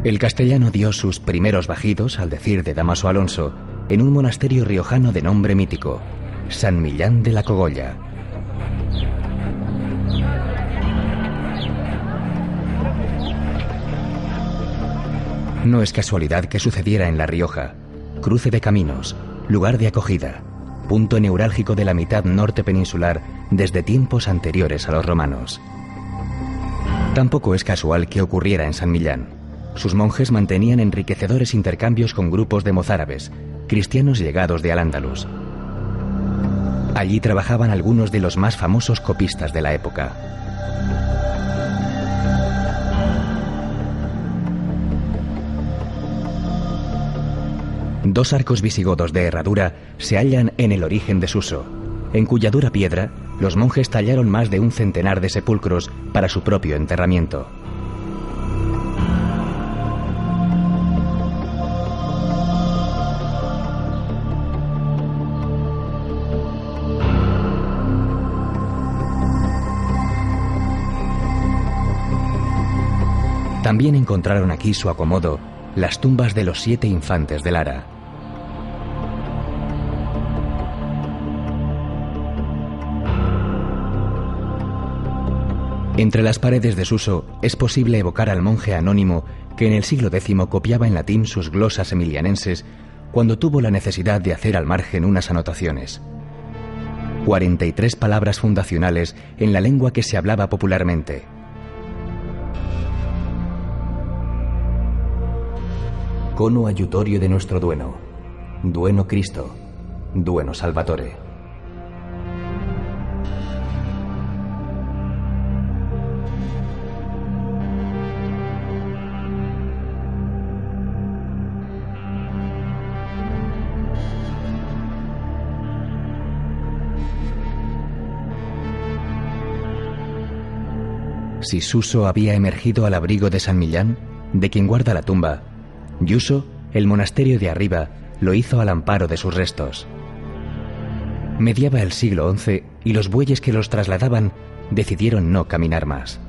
El castellano dio sus primeros bajidos, al decir de Dámaso Alonso, en un monasterio riojano de nombre mítico, San Millán de la Cogolla. No es casualidad que sucediera en La Rioja, cruce de caminos, lugar de acogida, punto neurálgico de la mitad norte peninsular desde tiempos anteriores a los romanos. Tampoco es casual que ocurriera en San Millán. Sus monjes mantenían enriquecedores intercambios con grupos de mozárabes, cristianos llegados de Al-Ándalus. Allí trabajaban algunos de los más famosos copistas de la época. Dos arcos visigodos de herradura se hallan en el origen de Suso, en cuya dura piedra los monjes tallaron más de un centenar de sepulcros para su propio enterramiento. También encontraron aquí su acomodo las tumbas de los 7 infantes de Lara. Entre las paredes de Suso es posible evocar al monje anónimo que en el siglo X copiaba en latín sus glosas emilianenses cuando tuvo la necesidad de hacer al margen unas anotaciones. 43 palabras fundacionales en la lengua que se hablaba popularmente. Cono aiutorio de nuestro dueno, dueno Cristo, dueno Salvatore. Si Suso había emergido al abrigo de San Millán, de quien guarda la tumba, Yuso, el monasterio de arriba, lo hizo al amparo de sus restos. Mediaba el siglo XI y los bueyes que los trasladaban decidieron no caminar más.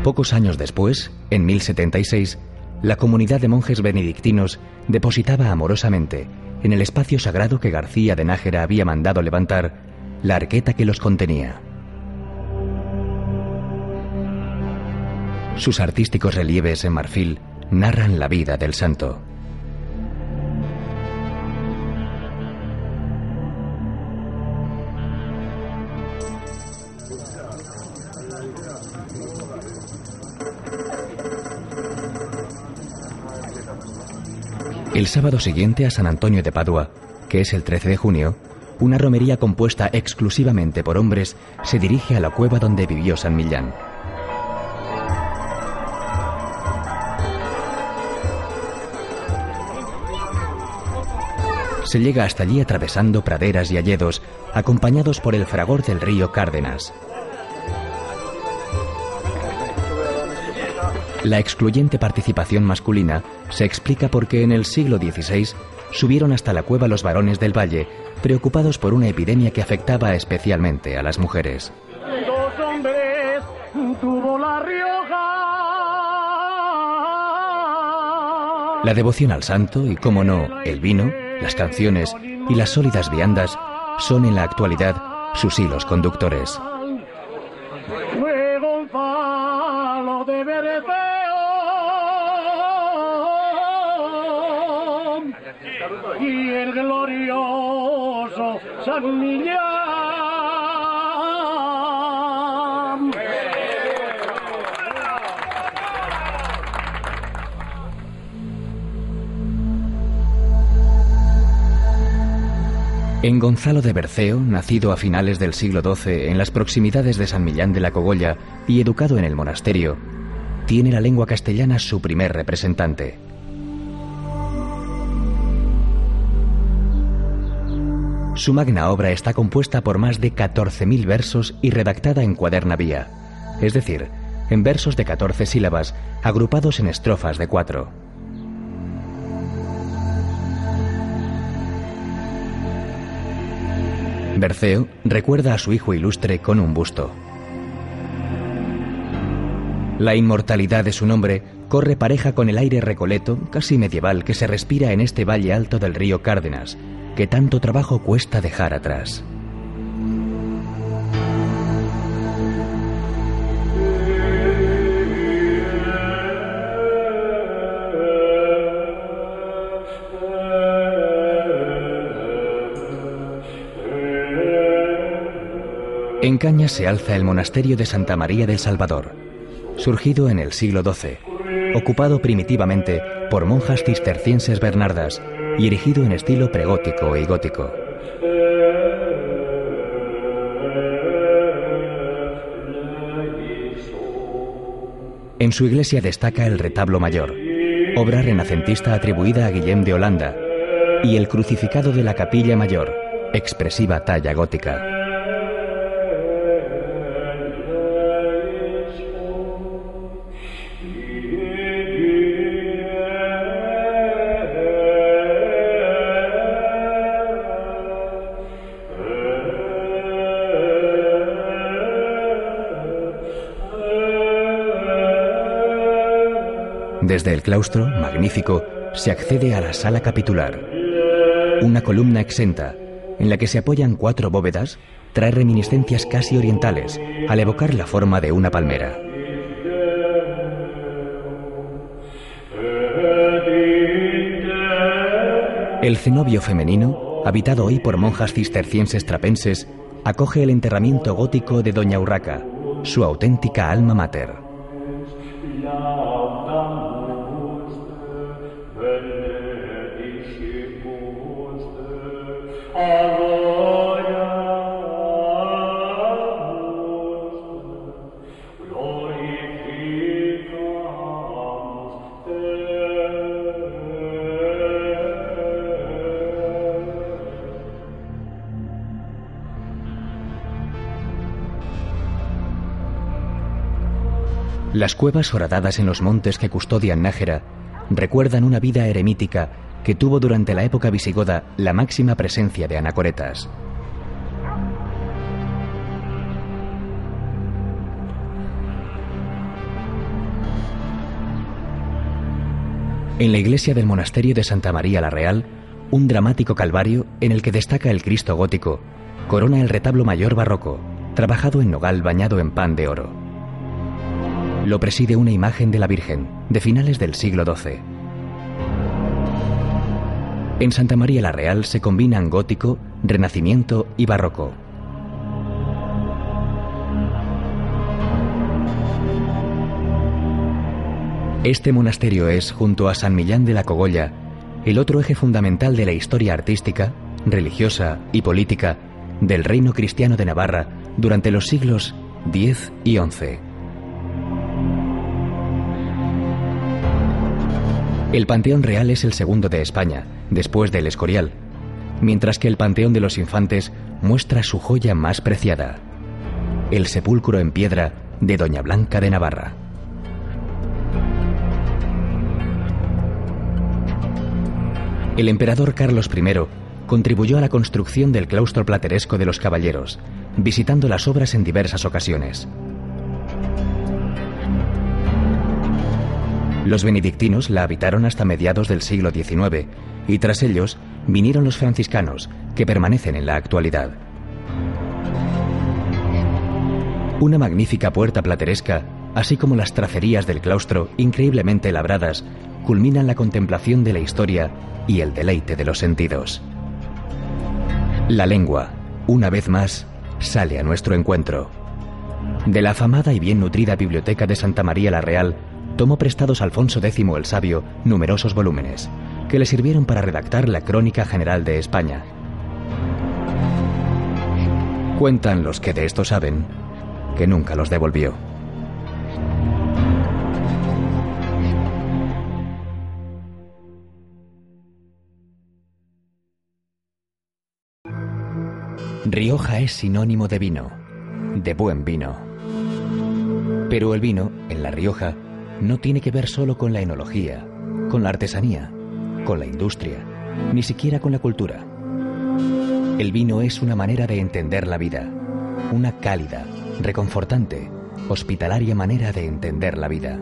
Pocos años después, en 1076, la comunidad de monjes benedictinos depositaba amorosamente, en el espacio sagrado que García de Nájera había mandado levantar, la arqueta que los contenía. Sus artísticos relieves en marfil narran la vida del santo. El sábado siguiente a San Antonio de Padua, que es el 13 de junio, una romería compuesta exclusivamente por hombres se dirige a la cueva donde vivió San Millán. Se llega hasta allí atravesando praderas y hayedos, acompañados por el fragor del río Cárdenas. La excluyente participación masculina se explica porque en el siglo XVI subieron hasta la cueva los varones del valle, preocupados por una epidemia que afectaba especialmente a las mujeres. Dos hombres tuvo La Rioja. La devoción al santo y, cómo no, el vino, las canciones y las sólidas viandas son en la actualidad sus hilos conductores. Fue Gonzalo de Berceo y el glorioso San Millán. En Gonzalo de Berceo, nacido a finales del siglo XII en las proximidades de San Millán de la Cogolla y educado en el monasterio, tiene la lengua castellana su primer representante. Su magna obra está compuesta por más de 14.000 versos y redactada en cuaderna vía, es decir, en versos de 14 sílabas agrupados en estrofas de 4. Berceo recuerda a su hijo ilustre con un busto. La inmortalidad de su nombre corre pareja con el aire recoleto, casi medieval, que se respira en este valle alto del río Cárdenas, que tanto trabajo cuesta dejar atrás. En Cañas se alza el monasterio de Santa María del Salvador, surgido en el siglo XII, ocupado primitivamente por monjas cistercienses bernardas y erigido en estilo pregótico y gótico. En su iglesia destaca el retablo mayor, obra renacentista atribuida a Guillem de Holanda, y el crucificado de la capilla mayor, expresiva talla gótica. Desde el claustro, magnífico, se accede a la sala capitular. Una columna exenta, en la que se apoyan 4 bóvedas, trae reminiscencias casi orientales, al evocar la forma de una palmera. El cenobio femenino, habitado hoy por monjas cistercienses trapenses, acoge el enterramiento gótico de Doña Urraca, su auténtica alma mater. Las cuevas horadadas en los montes que custodian Nájera recuerdan una vida eremítica que tuvo durante la época visigoda la máxima presencia de anacoretas. En la iglesia del monasterio de Santa María la Real, un dramático calvario en el que destaca el Cristo gótico corona el retablo mayor barroco, trabajado en nogal bañado en pan de oro. Lo preside una imagen de la Virgen, de finales del siglo XII. En Santa María la Real se combinan gótico, renacimiento y barroco. Este monasterio es, junto a San Millán de la Cogolla, el otro eje fundamental de la historia artística, religiosa y política del reino cristiano de Navarra durante los siglos X y XI. El Panteón Real es el segundo de España, después del Escorial, mientras que el Panteón de los Infantes muestra su joya más preciada, el sepulcro en piedra de Doña Blanca de Navarra. El emperador Carlos I contribuyó a la construcción del claustro plateresco de los Caballeros, visitando las obras en diversas ocasiones. Los benedictinos la habitaron hasta mediados del siglo XIX y tras ellos vinieron los franciscanos, que permanecen en la actualidad. Una magnífica puerta plateresca, así como las tracerías del claustro increíblemente labradas, culminan la contemplación de la historia y el deleite de los sentidos. La lengua, una vez más, sale a nuestro encuentro. De la afamada y bien nutrida biblioteca de Santa María la Real, tomó prestados Alfonso X el Sabio numerosos volúmenes, que le sirvieron para redactar la Crónica General de España. Cuentan los que de esto saben, que nunca los devolvió. Rioja es sinónimo de vino, de buen vino. Pero el vino, en La Rioja, no tiene que ver solo con la enología, con la artesanía, con la industria, ni siquiera con la cultura. El vino es una manera de entender la vida, una cálida, reconfortante, hospitalaria manera de entender la vida.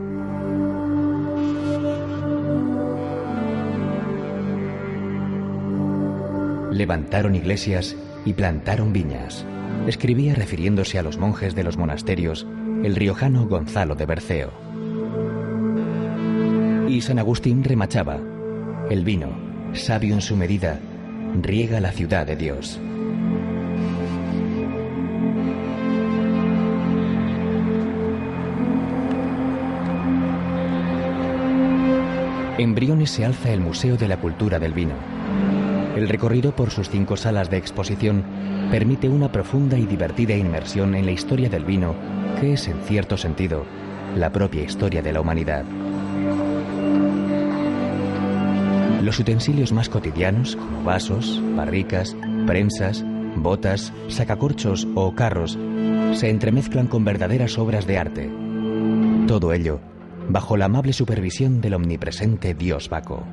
Levantaron iglesias y plantaron viñas, escribía refiriéndose a los monjes de los monasterios el riojano Gonzalo de Berceo. Y San Agustín remachaba: el vino, sabio en su medida, riega la ciudad de Dios. En Briones se alza el Museo de la Cultura del Vino. El recorrido por sus 5 salas de exposición permite una profunda y divertida inmersión en la historia del vino, que es, en cierto sentido, la propia historia de la humanidad. Los utensilios más cotidianos, como vasos, barricas, prensas, botas, sacacorchos o carros, se entremezclan con verdaderas obras de arte. Todo ello bajo la amable supervisión del omnipresente Dios Baco.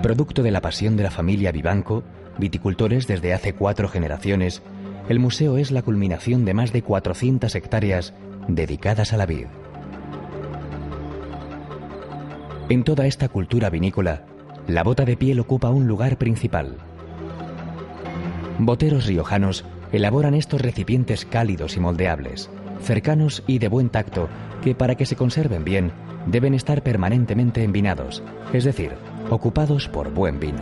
Producto de la pasión de la familia Vivanco, viticultores desde hace 4 generaciones, el museo es la culminación de más de 400 hectáreas dedicadas a la vid. En toda esta cultura vinícola, la bota de piel ocupa un lugar principal. Boteros riojanos elaboran estos recipientes cálidos y moldeables, cercanos y de buen tacto, que para que se conserven bien deben estar permanentemente envinados, es decir, ocupados por buen vino.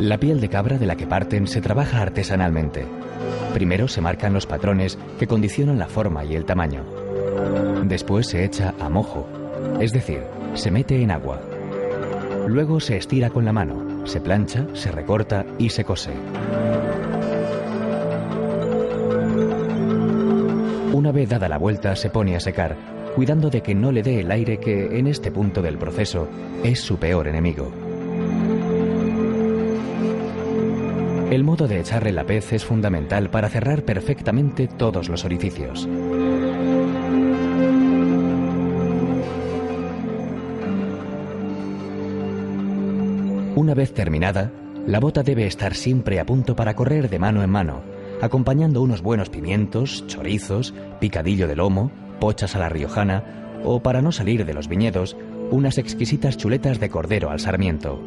La piel de cabra de la que parten se trabaja artesanalmente. Primero se marcan los patrones que condicionan la forma y el tamaño. Después se echa a mojo, es decir, se mete en agua. Luego se estira con la mano, se plancha, se recorta y se cose. Una vez dada la vuelta se pone a secar, cuidando de que no le dé el aire que, en este punto del proceso, es su peor enemigo. El modo de echarle la pez es fundamental para cerrar perfectamente todos los orificios. Una vez terminada, la bota debe estar siempre a punto para correr de mano en mano, acompañando unos buenos pimientos, chorizos, picadillo de lomo, pochas a la riojana o, para no salir de los viñedos, unas exquisitas chuletas de cordero al sarmiento.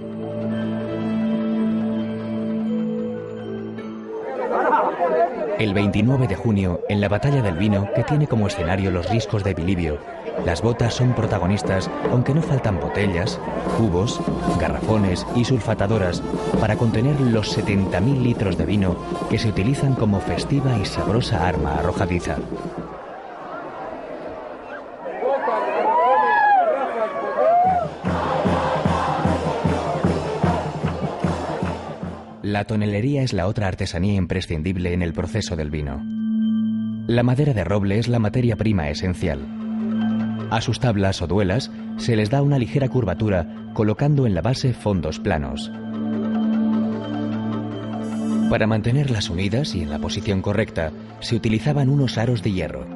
El 29 de junio, en la Batalla del Vino, que tiene como escenario los riscos de Bilibio, las botas son protagonistas, aunque no faltan botellas, cubos, garrafones y sulfatadoras para contener los 70.000 litros de vino que se utilizan como festiva y sabrosa arma arrojadiza. La tonelería es la otra artesanía imprescindible en el proceso del vino. La madera de roble es la materia prima esencial. A sus tablas o duelas se les da una ligera curvatura colocando en la base fondos planos. Para mantenerlas unidas y en la posición correcta se utilizaban unos aros de hierro.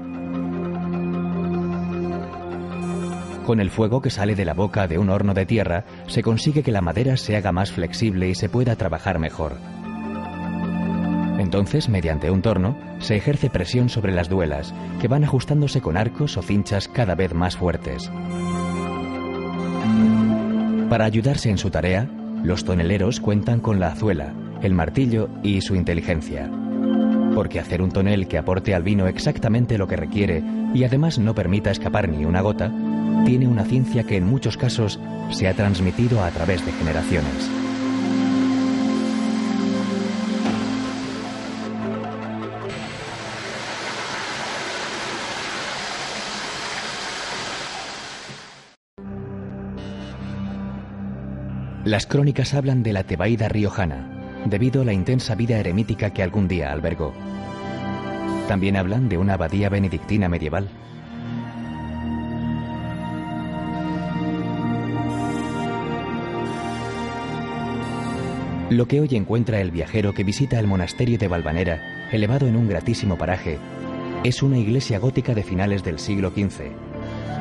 Con el fuego que sale de la boca de un horno de tierra se consigue que la madera se haga más flexible y se pueda trabajar mejor. Entonces, mediante un torno, se ejerce presión sobre las duelas, que van ajustándose con arcos o cinchas cada vez más fuertes. Para ayudarse en su tarea, los toneleros cuentan con la azuela, el martillo y su inteligencia. Porque hacer un tonel que aporte al vino exactamente lo que requiere y además no permita escapar ni una gota, tiene una ciencia que en muchos casos se ha transmitido a través de generaciones. Las crónicas hablan de la Tebaida riojana, debido a la intensa vida eremítica que algún día albergó. También hablan de una abadía benedictina medieval. Lo que hoy encuentra el viajero que visita el monasterio de Valvanera, elevado en un gratísimo paraje, Es una iglesia gótica de finales del siglo XV,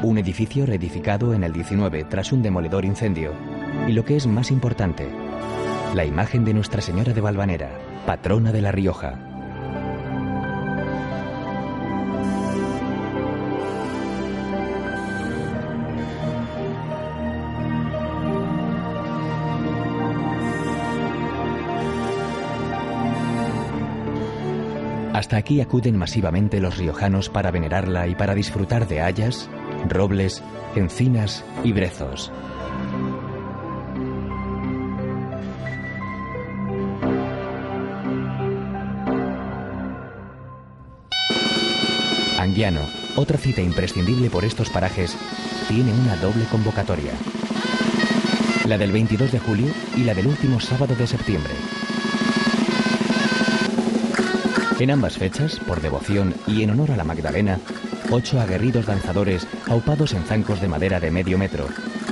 un edificio reedificado en el XIX tras un demoledor incendio, y lo que es más importante, la imagen de Nuestra Señora de Valvanera, patrona de La Rioja. Hasta aquí acuden masivamente los riojanos para venerarla y para disfrutar de hayas, robles, encinas y brezos. Anguiano, otra cita imprescindible por estos parajes, tiene una doble convocatoria. La del 22 de julio y la del último sábado de septiembre. En ambas fechas, por devoción y en honor a la Magdalena, 8 aguerridos danzadores, aupados en zancos de madera de medio metro,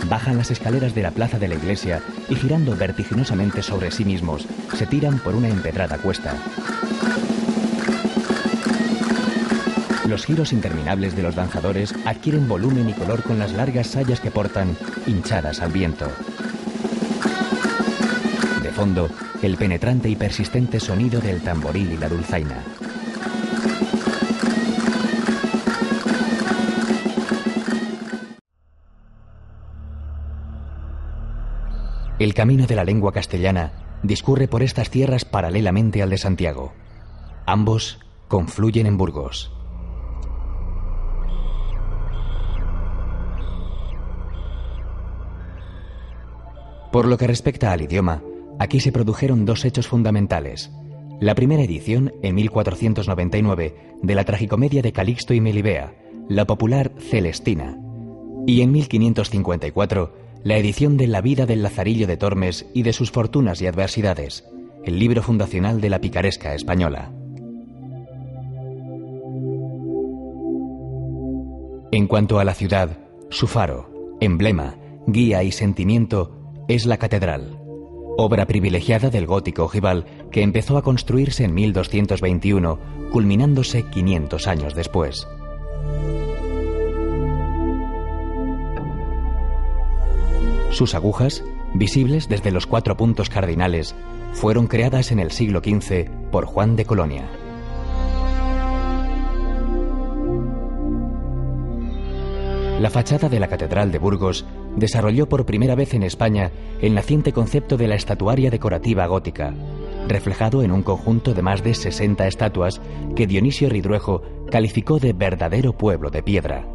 bajan las escaleras de la plaza de la iglesia y girando vertiginosamente sobre sí mismos, se tiran por una empedrada cuesta. Los giros interminables de los danzadores adquieren volumen y color con las largas sayas que portan, hinchadas al viento. De fondo, el penetrante y persistente sonido del tamboril y la dulzaina. El camino de la lengua castellana discurre por estas tierras paralelamente al de Santiago. Ambos confluyen en Burgos. Por lo que respecta al idioma, aquí se produjeron dos hechos fundamentales. La primera edición, en 1499, de la tragicomedia de Calixto y Melibea, la popular Celestina, y en 1554, la edición de La vida del Lazarillo de Tormes y de sus fortunas y adversidades, el libro fundacional de la picaresca española. En cuanto a la ciudad, su faro, emblema, guía y sentimiento es la catedral, obra privilegiada del gótico ojival que empezó a construirse en 1221, culminándose 500 años después. Sus agujas, visibles desde los 4 puntos cardinales, fueron creadas en el siglo XV por Juan de Colonia. La fachada de la Catedral de Burgos desarrolló por primera vez en España el naciente concepto de la estatuaria decorativa gótica, reflejado en un conjunto de más de 60 estatuas que Dionisio Ridruejo calificó de verdadero pueblo de piedra.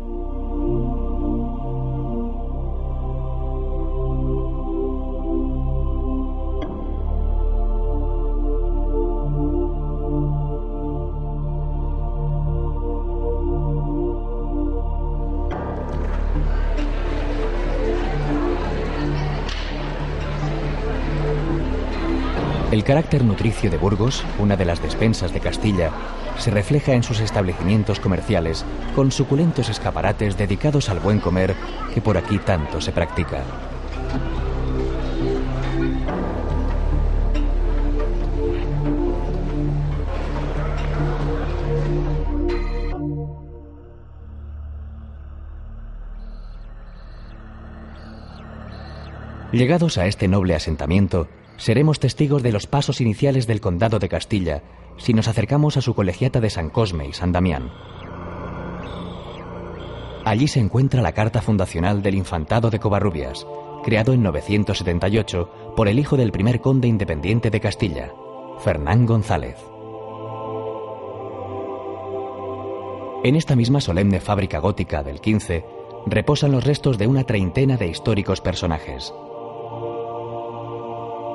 El carácter nutricio de Burgos, una de las despensas de Castilla, se refleja en sus establecimientos comerciales, con suculentos escaparates dedicados al buen comer que por aquí tanto se practica. Llegados a este noble asentamiento, seremos testigos de los pasos iniciales del Condado de Castilla si nos acercamos a su colegiata de San Cosme y San Damián. Allí se encuentra la carta fundacional del Infantado de Covarrubias, creado en 978 por el hijo del primer conde independiente de Castilla, Fernán González. En esta misma solemne fábrica gótica del XV reposan los restos de una treintena de históricos personajes.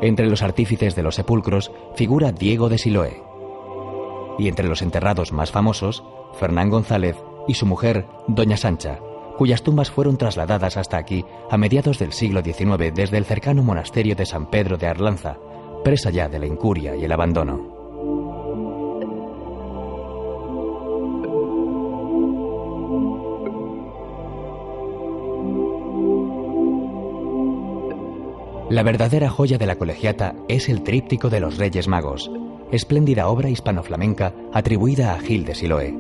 Entre los artífices de los sepulcros figura Diego de Siloé. Y entre los enterrados más famosos, Fernán González y su mujer, Doña Sancha, cuyas tumbas fueron trasladadas hasta aquí a mediados del siglo XIX desde el cercano monasterio de San Pedro de Arlanza, presa ya de la incuria y el abandono. La verdadera joya de la colegiata es el tríptico de los Reyes Magos, espléndida obra hispano-flamenca atribuida a Gil de Siloé.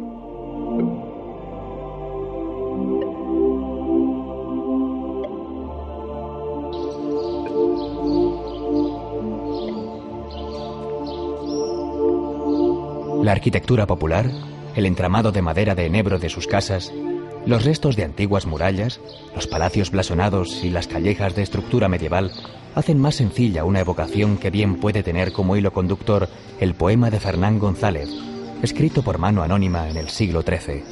La arquitectura popular, el entramado de madera de enebro de sus casas, los restos de antiguas murallas, los palacios blasonados y las callejas de estructura medieval hacen más sencilla una evocación que bien puede tener como hilo conductor el poema de Fernán González, escrito por mano anónima en el siglo XIII.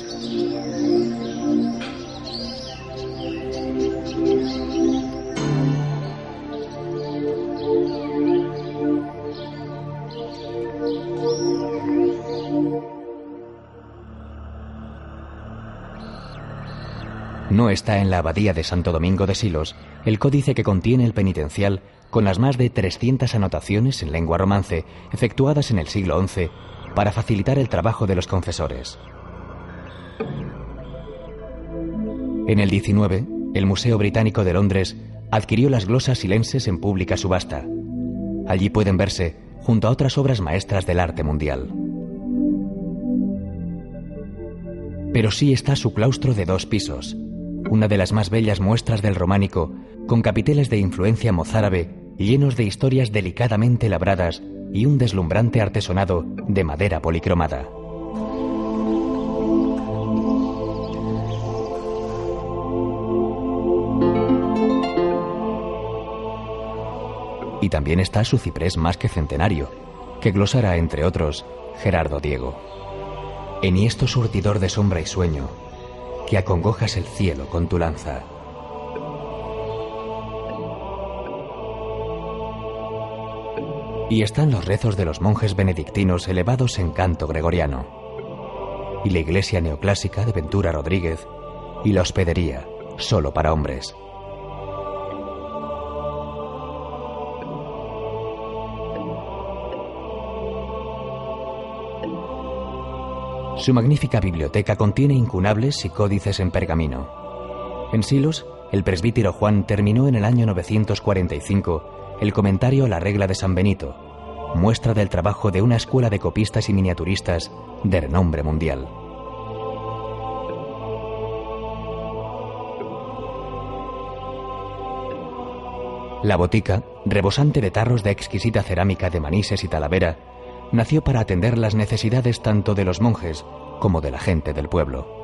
No está en la abadía de Santo Domingo de Silos el códice que contiene el penitencial con las más de 300 anotaciones en lengua romance efectuadas en el siglo XI para facilitar el trabajo de los confesores. En el XIX, el Museo Británico de Londres adquirió las glosas silenses en pública subasta. Allí pueden verse junto a otras obras maestras del arte mundial. Pero sí está su claustro de 2 pisos, una de las más bellas muestras del románico, con capiteles de influencia mozárabe llenos de historias delicadamente labradas y un deslumbrante artesonado de madera policromada. Y también está su ciprés más que centenario, que glosara, entre otros, Gerardo Diego. Enhiesto surtidor de sombra y sueño, que acongojas el cielo con tu lanza. Y están los rezos de los monjes benedictinos elevados en canto gregoriano, y la iglesia neoclásica de Ventura Rodríguez, y la hospedería, solo para hombres. Su magnífica biblioteca contiene incunables y códices en pergamino. En Silos, el presbítero Juan terminó en el año 945 el comentario a la regla de San Benito, muestra del trabajo de una escuela de copistas y miniaturistas de renombre mundial. La botica, rebosante de tarros de exquisita cerámica de Manises y Talavera, nació para atender las necesidades tanto de los monjes como de la gente del pueblo.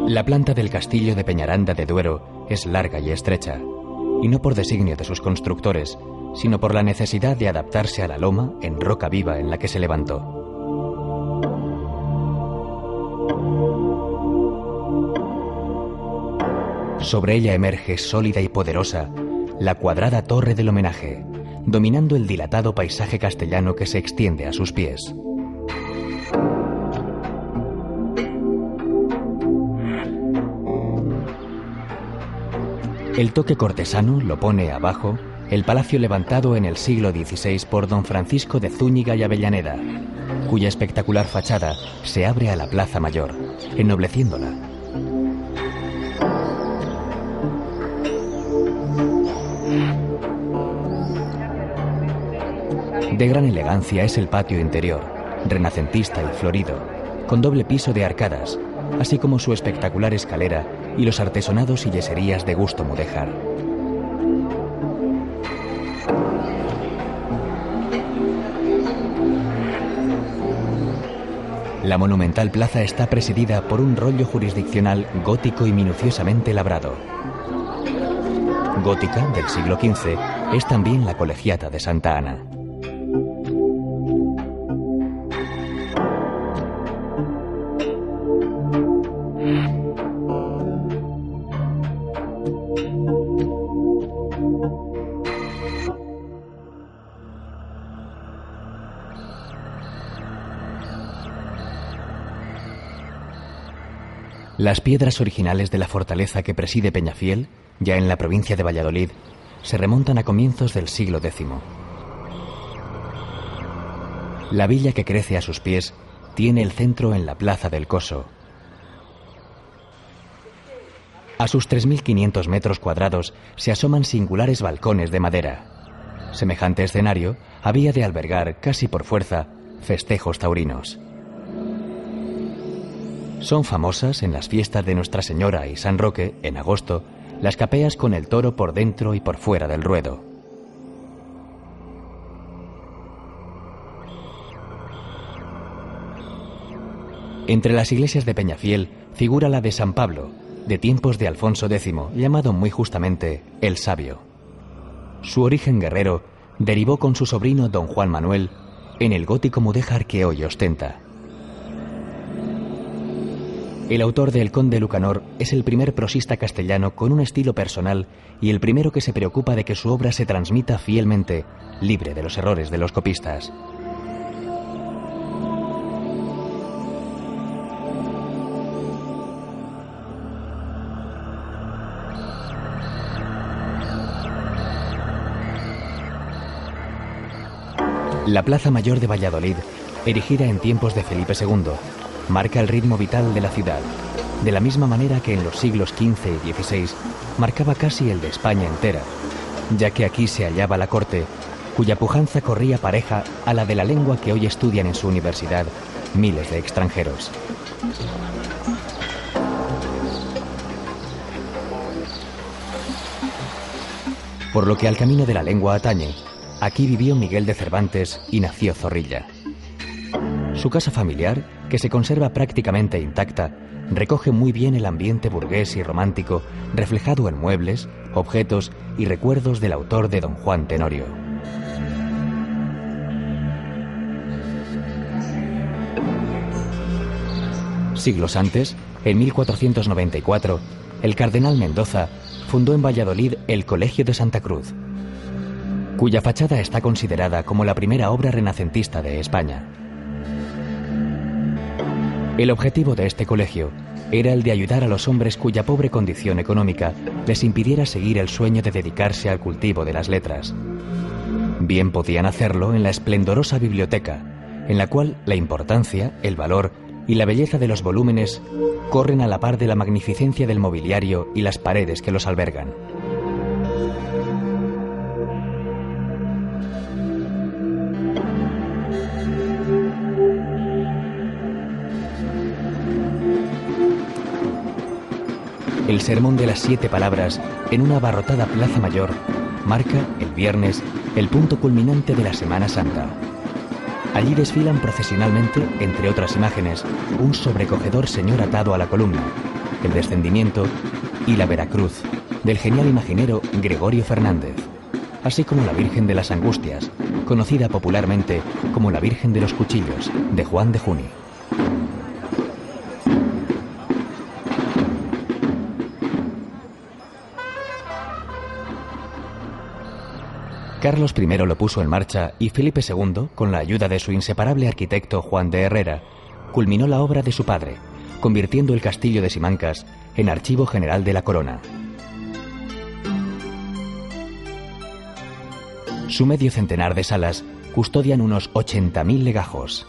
La planta del castillo de Peñaranda de Duero es larga y estrecha, y no por designio de sus constructores, sino por la necesidad de adaptarse a la loma en roca viva en la que se levantó. Sobre ella emerge, sólida y poderosa, la cuadrada torre del homenaje, dominando el dilatado paisaje castellano que se extiende a sus pies. El toque cortesano lo pone abajo el palacio levantado en el siglo XVI por don Francisco de Zúñiga y Avellaneda, cuya espectacular fachada se abre a la Plaza Mayor, ennobleciéndola. De gran elegancia es el patio interior, renacentista y florido, con doble piso de arcadas, así como su espectacular escalera y los artesonados y yeserías de gusto mudéjar. La monumental plaza está presidida por un rollo jurisdiccional gótico y minuciosamente labrado. Gótica, del siglo XV, es también la colegiata de Santa Ana. Las piedras originales de la fortaleza que preside Peñafiel, ya en la provincia de Valladolid, se remontan a comienzos del siglo X. La villa que crece a sus pies tiene el centro en la plaza del Coso. A sus 3.500 metros cuadrados se asoman singulares balcones de madera. Semejante escenario había de albergar, casi por fuerza, festejos taurinos. Son famosas en las fiestas de Nuestra Señora y San Roque, en agosto, las capeas con el toro por dentro y por fuera del ruedo. Entre las iglesias de Peñafiel figura la de San Pablo, de tiempos de Alfonso X, llamado muy justamente el Sabio. Su origen guerrero derivó con su sobrino don Juan Manuel en el gótico mudéjar que hoy ostenta. El autor de El Conde Lucanor es el primer prosista castellano con un estilo personal y el primero que se preocupa de que su obra se transmita fielmente, libre de los errores de los copistas. La Plaza Mayor de Valladolid, erigida en tiempos de Felipe II, marca el ritmo vital de la ciudad, de la misma manera que en los siglos XV y XVI marcaba casi el de España entera, ya que aquí se hallaba la corte, cuya pujanza corría pareja a la de la lengua que hoy estudian en su universidad miles de extranjeros. Por lo que al camino de la lengua atañe, aquí vivió Miguel de Cervantes y nació Zorrilla. Su casa familiar, que se conserva prácticamente intacta, recoge muy bien el ambiente burgués y romántico reflejado en muebles, objetos y recuerdos del autor de Don Juan Tenorio. Siglos antes, en 1494, el cardenal Mendoza fundó en Valladolid el Colegio de Santa Cruz, cuya fachada está considerada como la primera obra renacentista de España. El objetivo de este colegio era el de ayudar a los hombres cuya pobre condición económica les impidiera seguir el sueño de dedicarse al cultivo de las letras. Bien podían hacerlo en la esplendorosa biblioteca, en la cual la importancia, el valor y la belleza de los volúmenes corren a la par de la magnificencia del mobiliario y las paredes que los albergan. El sermón de las 7 palabras en una abarrotada plaza mayor marca, el viernes, el punto culminante de la Semana Santa. Allí desfilan procesionalmente, entre otras imágenes, un sobrecogedor señor atado a la columna, el Descendimiento y la Veracruz, del genial imaginero Gregorio Fernández, así como la Virgen de las Angustias, conocida popularmente como la Virgen de los Cuchillos, de Juan de Juni. Carlos I lo puso en marcha y Felipe II, con la ayuda de su inseparable arquitecto Juan de Herrera, culminó la obra de su padre, convirtiendo el castillo de Simancas en archivo general de la corona. Su medio centenar de salas custodian unos 80.000 legajos.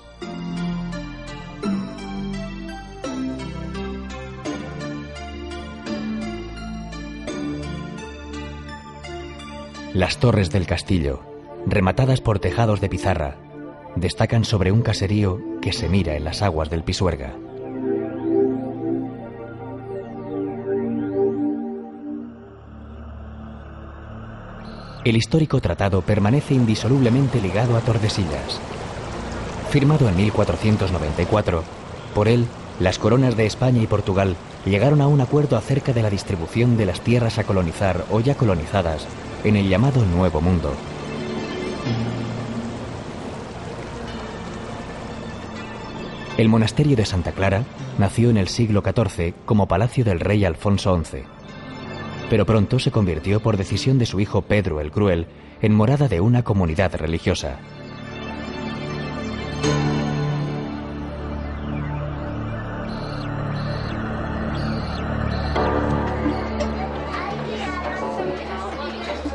Las torres del castillo, rematadas por tejados de pizarra, destacan sobre un caserío que se mira en las aguas del Pisuerga. El histórico tratado permanece indisolublemente ligado a Tordesillas. Firmado en 1494, por él, las coronas de España y Portugal llegaron a un acuerdo acerca de la distribución de las tierras a colonizar o ya colonizadas en el llamado Nuevo Mundo. El monasterio de Santa Clara nació en el siglo XIV como palacio del rey Alfonso XI, pero pronto se convirtió por decisión de su hijo Pedro el Cruel en morada de una comunidad religiosa.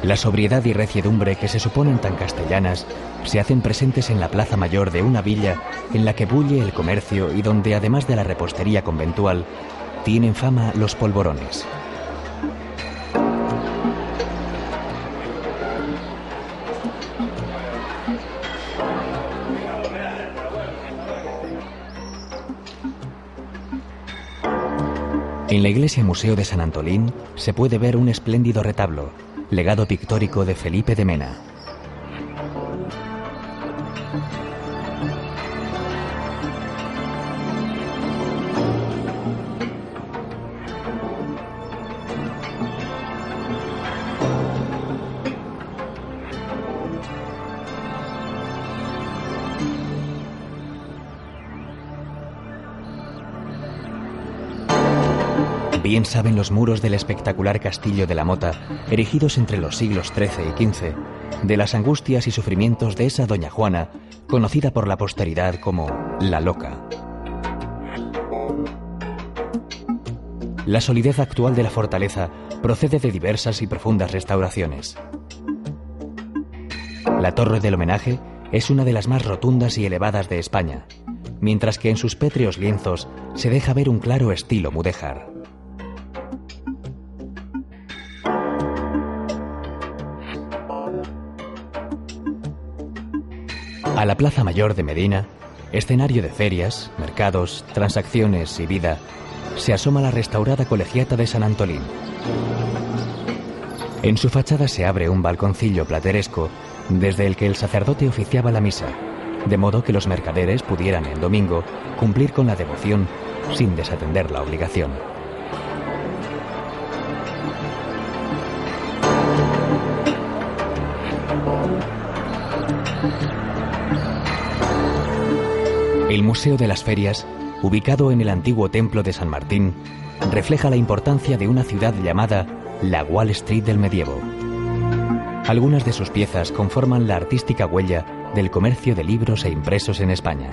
La sobriedad y reciedumbre que se suponen tan castellanas se hacen presentes en la plaza mayor de una villa en la que bulle el comercio y donde, además de la repostería conventual, tienen fama los polvorones. En la iglesia Museo de San Antolín se puede ver un espléndido retablo, legado pictórico de Felipe de Mena. Bien saben los muros del espectacular castillo de la Mota, erigidos entre los siglos XIII y XV, de las angustias y sufrimientos de esa doña Juana, conocida por la posteridad como la Loca. La solidez actual de la fortaleza procede de diversas y profundas restauraciones. La torre del homenaje es una de las más rotundas y elevadas de España, mientras que en sus pétreos lienzos se deja ver un claro estilo mudéjar. A la Plaza Mayor de Medina, escenario de ferias, mercados, transacciones y vida, se asoma la restaurada colegiata de San Antolín. En su fachada se abre un balconcillo plateresco desde el que el sacerdote oficiaba la misa, de modo que los mercaderes pudieran el domingo cumplir con la devoción sin desatender la obligación. El Museo de las Ferias, ubicado en el antiguo templo de San Martín, refleja la importancia de una ciudad llamada la Wall Street del medievo. Algunas de sus piezas conforman la artística huella del comercio de libros e impresos en España.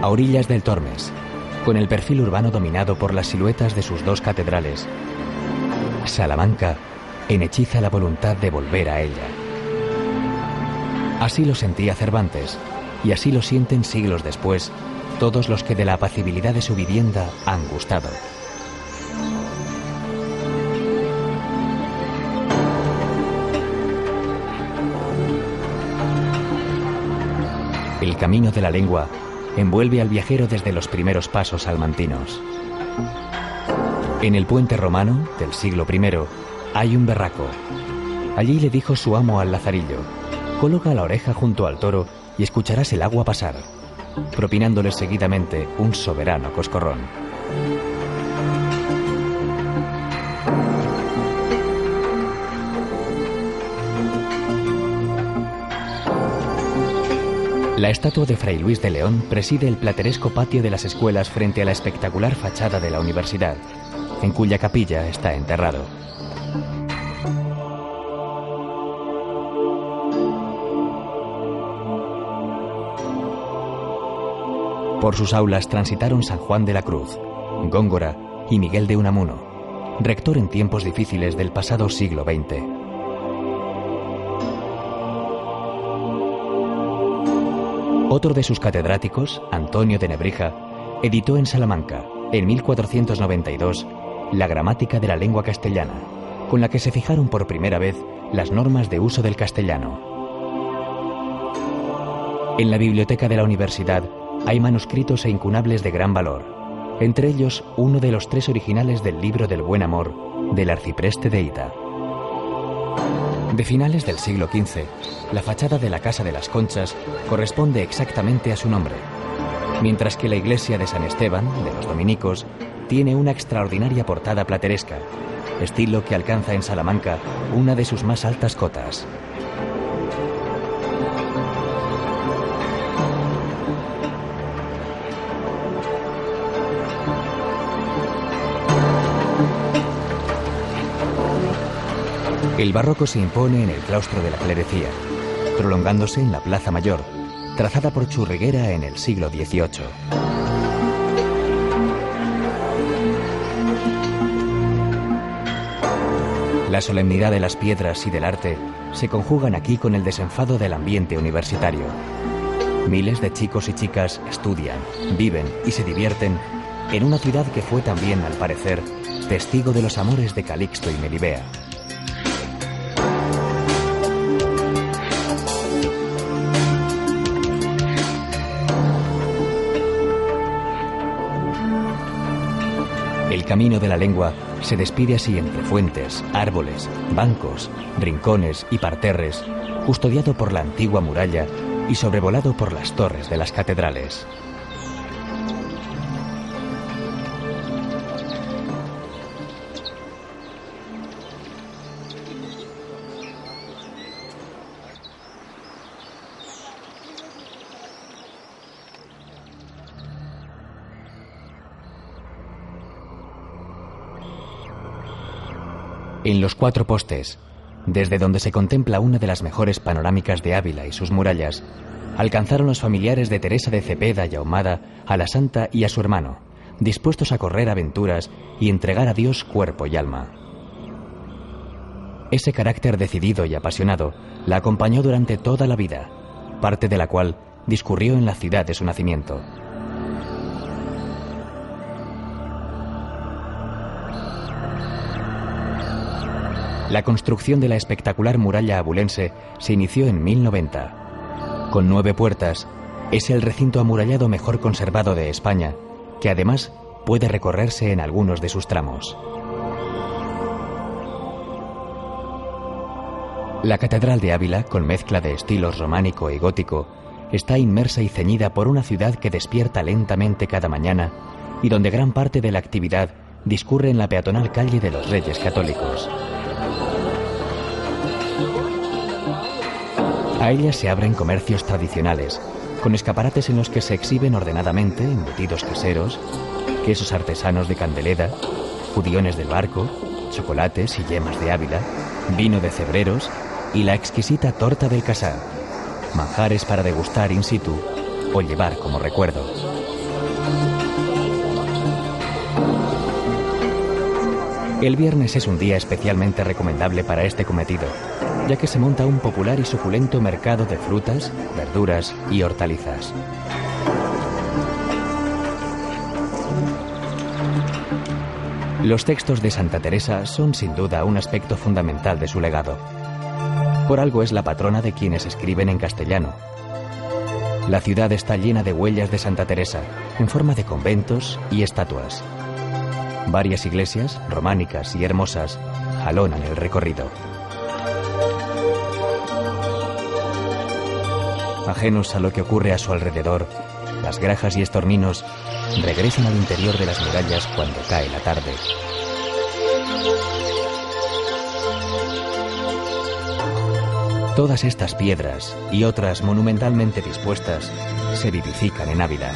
A orillas del Tormes, con el perfil urbano dominado por las siluetas de sus dos catedrales, Salamanca enhechiza la voluntad de volver a ella. Así lo sentía Cervantes, y así lo sienten siglos después todos los que de la apacibilidad de su vivienda han gustado. El camino de la lengua envuelve al viajero desde los primeros pasos salmantinos. En el puente romano del siglo I hay un berraco. Allí le dijo su amo al lazarillo: coloca la oreja junto al toro y escucharás el agua pasar, propinándole seguidamente un soberano coscorrón. La estatua de Fray Luis de León preside el plateresco patio de las escuelas frente a la espectacular fachada de la universidad, en cuya capilla está enterrado. Por sus aulas transitaron San Juan de la Cruz, Góngora y Miguel de Unamuno, rector en tiempos difíciles del pasado siglo XX. Otro de sus catedráticos, Antonio de Nebrija, editó en Salamanca, en 1492, la Gramática de la Lengua Castellana, con la que se fijaron por primera vez las normas de uso del castellano. En la biblioteca de la universidad hay manuscritos e incunables de gran valor, entre ellos uno de los 3 originales del libro del Buen Amor del arcipreste de Hita. De finales del siglo XV, la fachada de la Casa de las Conchas corresponde exactamente a su nombre, mientras que la iglesia de San Esteban, de los dominicos, tiene una extraordinaria portada plateresca, estilo que alcanza en Salamanca una de sus más altas cotas. El barroco se impone en el claustro de la clerecía, prolongándose en la Plaza Mayor, trazada por Churriguera en el siglo XVIII. La solemnidad de las piedras y del arte se conjugan aquí con el desenfado del ambiente universitario. Miles de chicos y chicas estudian, viven y se divierten en una ciudad que fue también, al parecer, testigo de los amores de Calixto y Melibea. El camino de la lengua se despide así entre fuentes, árboles, bancos, rincones y parterres, custodiado por la antigua muralla y sobrevolado por las torres de las catedrales. En los Cuatro Postes, desde donde se contempla una de las mejores panorámicas de Ávila y sus murallas, alcanzaron los familiares de Teresa de Cepeda y Ahumada a la santa y a su hermano, dispuestos a correr aventuras y entregar a Dios cuerpo y alma. Ese carácter decidido y apasionado la acompañó durante toda la vida, parte de la cual discurrió en la ciudad de su nacimiento. La construcción de la espectacular muralla abulense se inició en 1090. Con 9 puertas, es el recinto amurallado mejor conservado de España, que además puede recorrerse en algunos de sus tramos. La Catedral de Ávila, con mezcla de estilos románico y gótico, está inmersa y ceñida por una ciudad que despierta lentamente cada mañana y donde gran parte de la actividad discurre en la peatonal calle de los Reyes Católicos. A ella se abren comercios tradicionales, con escaparates en los que se exhiben ordenadamente embutidos caseros, quesos artesanos de Candeleda, judiones del Barco, chocolates y yemas de Ávila, vino de Cebreros y la exquisita torta del Casar, manjares para degustar in situ o llevar como recuerdo. El viernes es un día especialmente recomendable para este cometido, ya que se monta un popular y suculento mercado de frutas, verduras y hortalizas. Los textos de Santa Teresa son sin duda un aspecto fundamental de su legado. Por algo es la patrona de quienes escriben en castellano. La ciudad está llena de huellas de Santa Teresa, en forma de conventos y estatuas. Varias iglesias, románicas y hermosas, jalonan el recorrido. Ajenos a lo que ocurre a su alrededor, las grajas y estorninos regresan al interior de las murallas cuando cae la tarde. Todas estas piedras y otras monumentalmente dispuestas se vivifican en Ávila,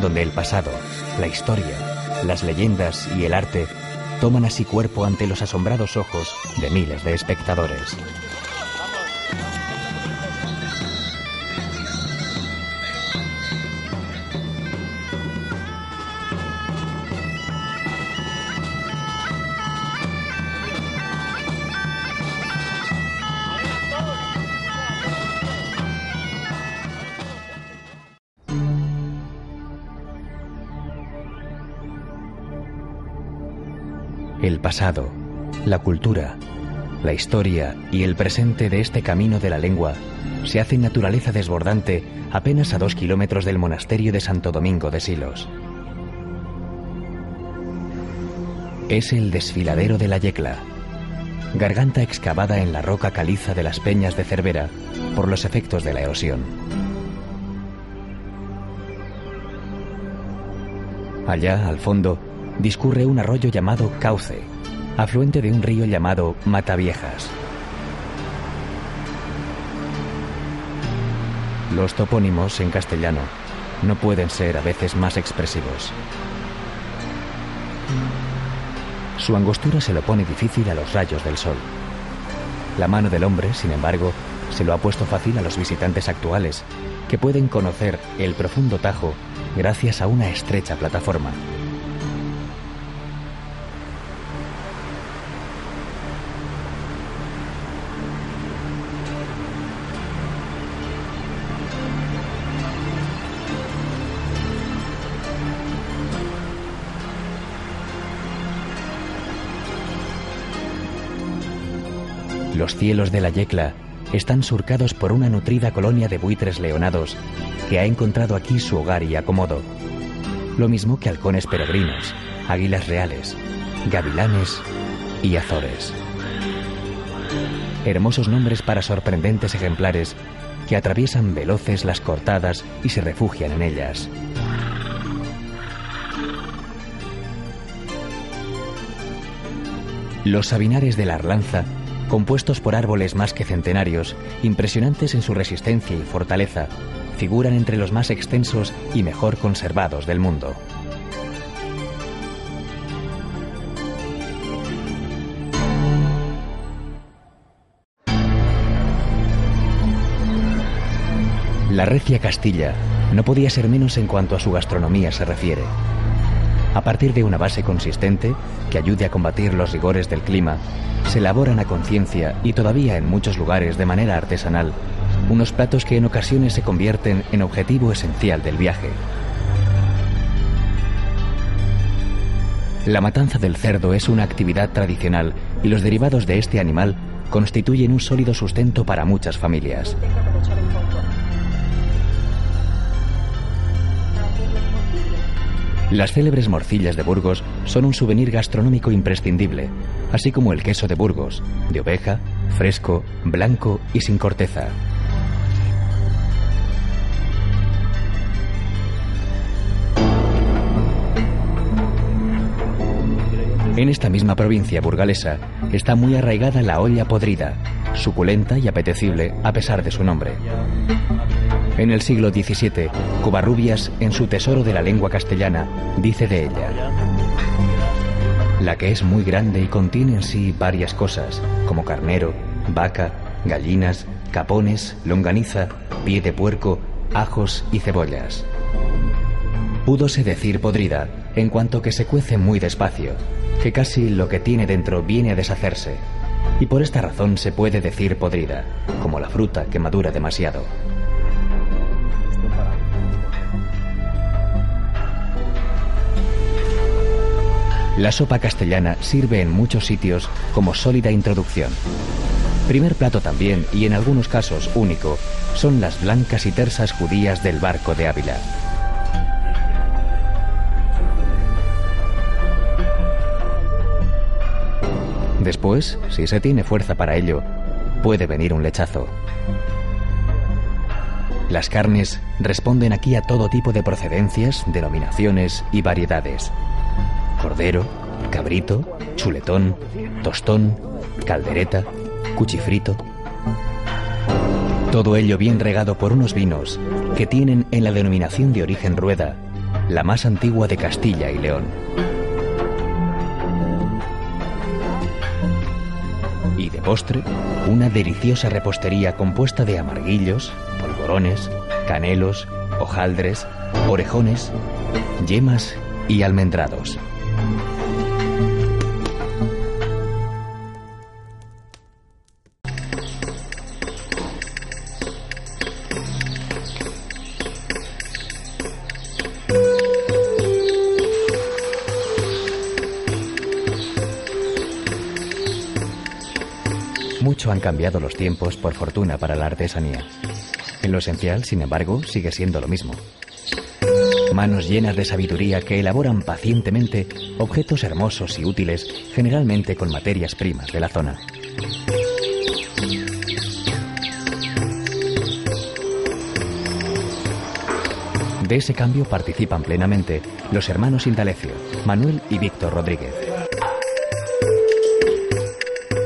donde el pasado, la historia, las leyendas y el arte toman así cuerpo ante los asombrados ojos de miles de espectadores. El pasado, la cultura, la historia y el presente de este camino de la lengua se hacen naturaleza desbordante apenas a 2 kilómetros del monasterio de Santo Domingo de Silos. Es el desfiladero de la Yecla, garganta excavada en la roca caliza de las peñas de Cervera por los efectos de la erosión. Allá, al fondo, discurre un arroyo llamado Cauce, afluente de un río llamado Mataviejas. Los topónimos en castellano no pueden ser a veces más expresivos. Su angostura se lo pone difícil a los rayos del sol. La mano del hombre, sin embargo, se lo ha puesto fácil a los visitantes actuales, que pueden conocer el profundo Tajo gracias a una estrecha plataforma. Los cielos de la Yecla están surcados por una nutrida colonia de buitres leonados que ha encontrado aquí su hogar y acomodo. Lo mismo que halcones peregrinos, águilas reales, gavilanes y azores. Hermosos nombres para sorprendentes ejemplares que atraviesan veloces las cortadas y se refugian en ellas. Los sabinares de la Arlanza, compuestos por árboles más que centenarios, impresionantes en su resistencia y fortaleza, figuran entre los más extensos y mejor conservados del mundo. La recia Castilla no podía ser menos en cuanto a su gastronomía se refiere. A partir de una base consistente que ayude a combatir los rigores del clima, se elaboran a conciencia y todavía en muchos lugares de manera artesanal unos platos que en ocasiones se convierten en objetivo esencial del viaje. La matanza del cerdo es una actividad tradicional y los derivados de este animal constituyen un sólido sustento para muchas familias. Las célebres morcillas de Burgos son un souvenir gastronómico imprescindible, así como el queso de Burgos, de oveja, fresco, blanco y sin corteza. En esta misma provincia burgalesa está muy arraigada la olla podrida, suculenta y apetecible a pesar de su nombre. En el siglo XVII, Covarrubias, en su Tesoro de la lengua castellana, dice de ella: la que es muy grande y contiene en sí varias cosas, como carnero, vaca, gallinas, capones, longaniza, pie de puerco, ajos y cebollas. Púdose decir podrida, en cuanto que se cuece muy despacio, que casi lo que tiene dentro viene a deshacerse, y por esta razón se puede decir podrida, como la fruta que madura demasiado. La sopa castellana sirve en muchos sitios como sólida introducción. Primer plato también, y en algunos casos único, son las blancas y tersas judías del Barco de Ávila. Después, si se tiene fuerza para ello, puede venir un lechazo. Las carnes responden aquí a todo tipo de procedencias, denominaciones y variedades. Cordero, cabrito, chuletón, tostón, caldereta, cuchifrito. Todo ello bien regado por unos vinos que tienen en la denominación de origen Rueda, la más antigua de Castilla y León. Y de postre, una deliciosa repostería compuesta de amarguillos, polvorones, canelos, hojaldres, orejones, yemas y almendrados. Mucho han cambiado los tiempos, por fortuna, para la artesanía. En lo esencial, sin embargo, sigue siendo lo mismo. Manos llenas de sabiduría que elaboran pacientemente objetos hermosos y útiles, generalmente con materias primas de la zona. De ese cambio participan plenamente los hermanos Indalecio, Manuel y Víctor Rodríguez.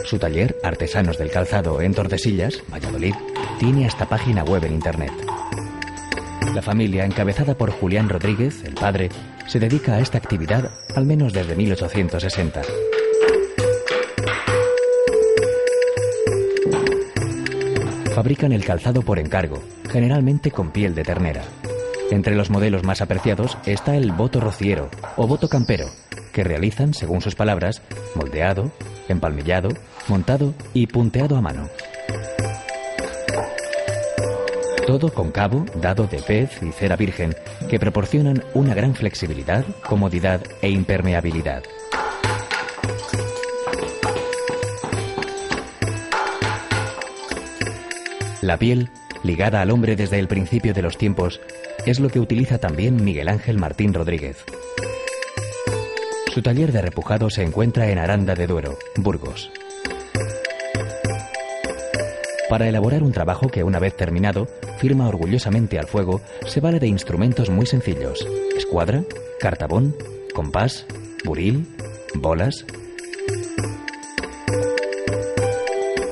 Su taller, Artesanos del Calzado, en Tordesillas, Valladolid, tiene hasta página web en internet. La familia, encabezada por Julián Rodríguez, el padre, se dedica a esta actividad al menos desde 1860. fabrican el calzado por encargo, generalmente con piel de ternera. Entre los modelos más apreciados está el boto rociero o boto campero, que realizan, según sus palabras, moldeado, empalmillado, montado y punteado a mano. Todo con cabo, dado de pez y cera virgen, que proporcionan una gran flexibilidad, comodidad e impermeabilidad. La piel, ligada al hombre desde el principio de los tiempos, es lo que utiliza también Miguel Ángel Martín Rodríguez. Su taller de repujado se encuentra en Aranda de Duero, Burgos. Para elaborar un trabajo que, una vez terminado, firma orgullosamente al fuego, se vale de instrumentos muy sencillos: escuadra, cartabón, compás, buril, bolas.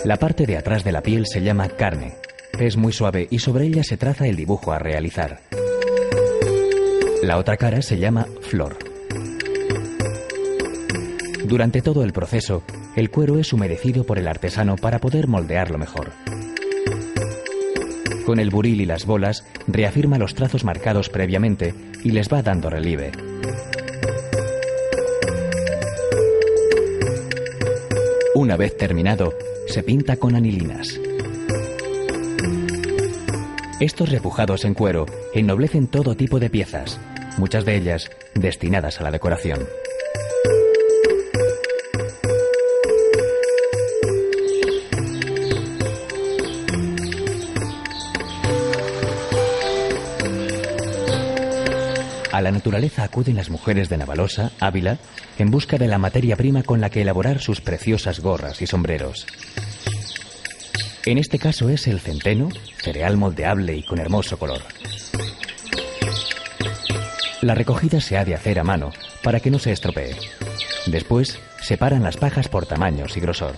La parte de atrás de la piel se llama carne. Es muy suave y sobre ella se traza el dibujo a realizar. La otra cara se llama flor. Durante todo el proceso, el cuero es humedecido por el artesano para poder moldearlo mejor. Con el buril y las bolas, reafirma los trazos marcados previamente y les va dando relieve. Una vez terminado, se pinta con anilinas. Estos repujados en cuero ennoblecen todo tipo de piezas, muchas de ellas destinadas a la decoración. A la naturaleza acuden las mujeres de Navalosa, Ávila, en busca de la materia prima con la que elaborar sus preciosas gorras y sombreros. En este caso es el centeno, cereal moldeable y con hermoso color. La recogida se ha de hacer a mano para que no se estropee. Después, separan las pajas por tamaños y grosor.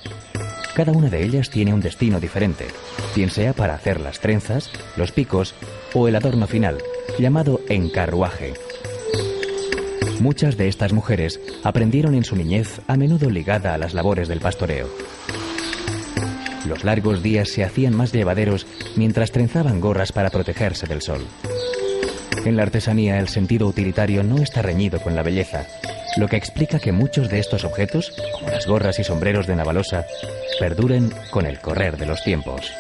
Cada una de ellas tiene un destino diferente, bien sea para hacer las trenzas, los picos o el adorno final, llamado encarruaje. Muchas de estas mujeres aprendieron en su niñez, a menudo ligada a las labores del pastoreo. Los largos días se hacían más llevaderos mientras trenzaban gorras para protegerse del sol. En la artesanía, el sentido utilitario no está reñido con la belleza, lo que explica que muchos de estos objetos, como las gorras y sombreros de Navalosa, perduren con el correr de los tiempos.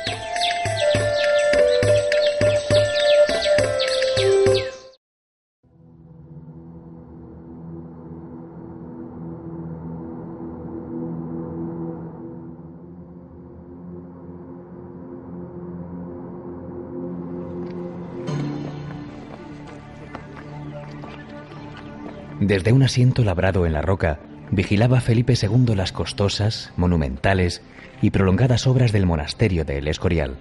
Desde un asiento labrado en la roca, vigilaba Felipe II las costosas, monumentales y prolongadas obras del monasterio de El Escorial.